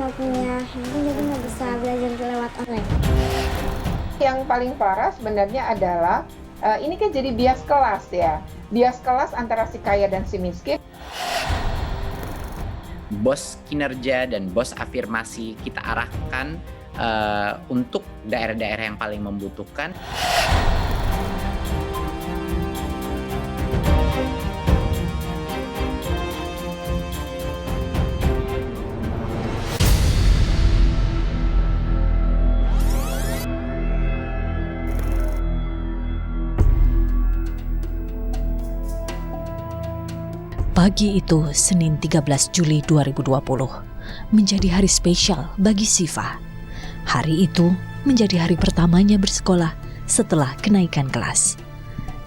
nggak punya handphone jadi nggak bisa belajar lewat online. Yang paling parah sebenarnya adalah ini kan jadi bias kelas ya. Bias kelas antara si kaya dan si miskin. Bos kinerja dan bos afirmasi kita arahkan untuk daerah-daerah yang paling membutuhkan. Pagi itu, Senin 13 Juli 2020, menjadi hari spesial bagi Siva. Hari itu menjadi hari pertamanya bersekolah setelah kenaikan kelas.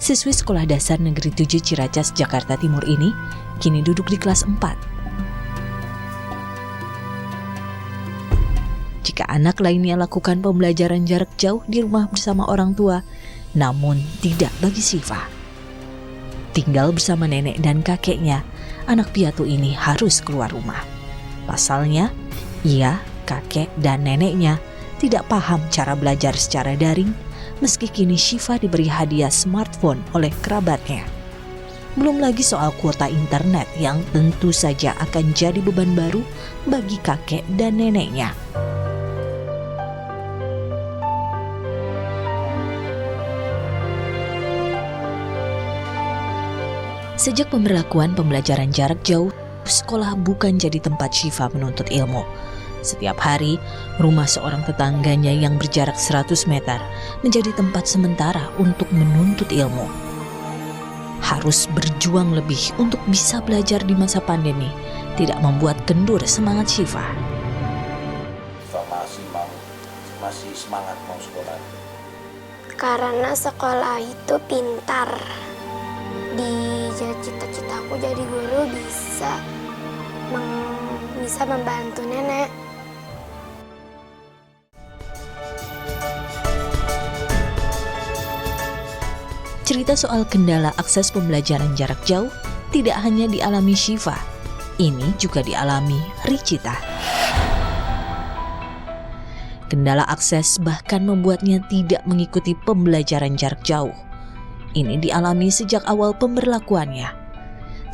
Siswi Sekolah Dasar Negeri 7 Ciracas, Jakarta Timur ini kini duduk di kelas 4. Jika anak lainnya lakukan pembelajaran jarak jauh di rumah bersama orang tua, namun tidak bagi Siva. Tinggal bersama nenek dan kakeknya, anak piatu ini harus keluar rumah. Pasalnya, ia, kakek, dan neneknya tidak paham cara belajar secara daring, meski kini Siva diberi hadiah smartphone oleh kerabatnya. Belum lagi soal kuota internet yang tentu saja akan jadi beban baru bagi kakek dan neneknya. Sejak pemberlakuan pembelajaran jarak jauh, sekolah bukan jadi tempat Siva menuntut ilmu. Setiap hari, rumah seorang tetangganya yang berjarak 100 meter menjadi tempat sementara untuk menuntut ilmu. Harus berjuang lebih untuk bisa belajar di masa pandemi, tidak membuat kendur semangat Siva. Masih semangat mau sekolah. Karena sekolah itu pintar. Di cita-citaku jadi guru bisa membantu nenek. Cerita soal kendala akses pembelajaran jarak jauh tidak hanya dialami Siva, ini juga dialami Ricita. Kendala akses bahkan membuatnya tidak mengikuti pembelajaran jarak jauh. Ini dialami sejak awal pemberlakuannya.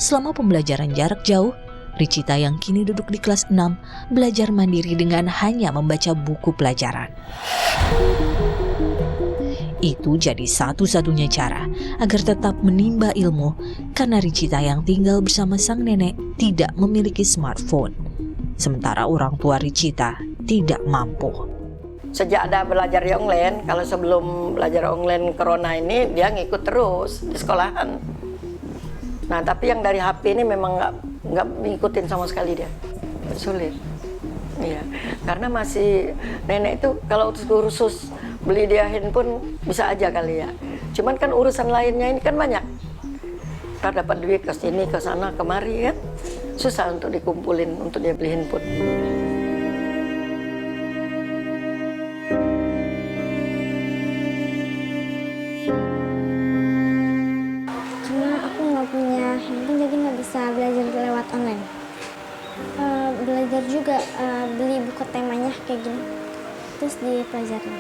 Selama pembelajaran jarak jauh, Ricita yang kini duduk di kelas 6 belajar mandiri dengan hanya membaca buku pelajaran. Itu jadi satu-satunya cara agar tetap menimba ilmu karena Ricita yang tinggal bersama sang nenek tidak memiliki smartphone. Sementara orang tua Ricita tidak mampu. Sejak ada belajar online, kalau sebelum belajar online corona ini dia ngikut terus di sekolahan. Nah tapi yang dari HP ini memang nggak ngikutin sama sekali dia, sulit. Iya, karena masih nenek itu kalau khusus beli dia handphone bisa aja kali ya. Cuman kan urusan lainnya ini kan banyak. Kita dapat duit ke sini ke sana kemari kan, susah untuk dikumpulin untuk dia beli handphone. Jadi nggak bisa belajar lewat online. Belajar juga beli buku temanya kayak gini, terus dipelajarin.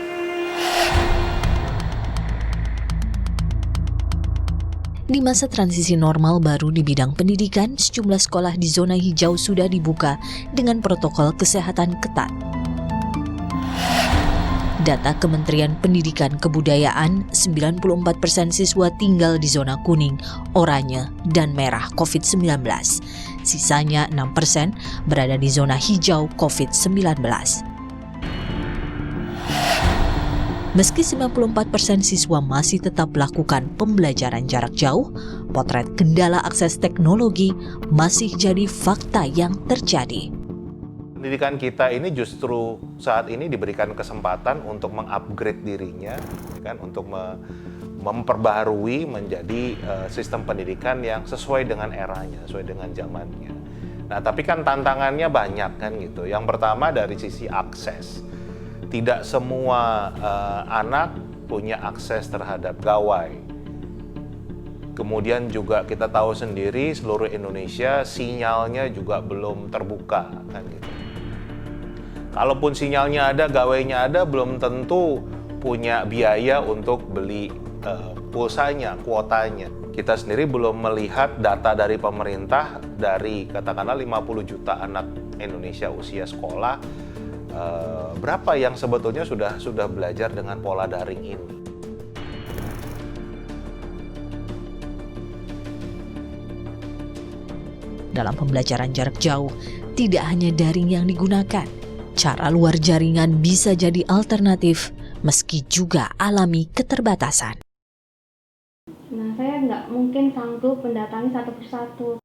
Di masa transisi normal baru di bidang pendidikan, sejumlah sekolah di zona hijau sudah dibuka dengan protokol kesehatan ketat. Data Kementerian Pendidikan Kebudayaan, 94% siswa tinggal di zona kuning, oranye, dan merah COVID-19. Sisanya 6% berada di zona hijau COVID-19. Meski 94% siswa masih tetap melakukan pembelajaran jarak jauh, potret kendala akses teknologi masih jadi fakta yang terjadi. Pendidikan kita ini justru saat ini diberikan kesempatan untuk mengupgrade dirinya, kan, untuk memperbaharui menjadi sistem pendidikan yang sesuai dengan eranya, sesuai dengan zamannya. Nah, tapi kan tantangannya banyak kan gitu. Yang pertama dari sisi akses, tidak semua anak punya akses terhadap gawai. Kemudian juga kita tahu sendiri seluruh Indonesia sinyalnya juga belum terbuka kan gitu. Kalaupun sinyalnya ada, gawainya ada, belum tentu punya biaya untuk beli pulsanya, kuotanya. Kita sendiri belum melihat data dari pemerintah dari katakanlah 50 juta anak Indonesia usia sekolah, berapa yang sebetulnya sudah belajar dengan pola daring ini. Dalam pembelajaran jarak jauh, tidak hanya daring yang digunakan. Cara luar jaringan bisa jadi alternatif, meski juga alami keterbatasan. Nah, saya nggak mungkin sanggup mendatangi satu persatu.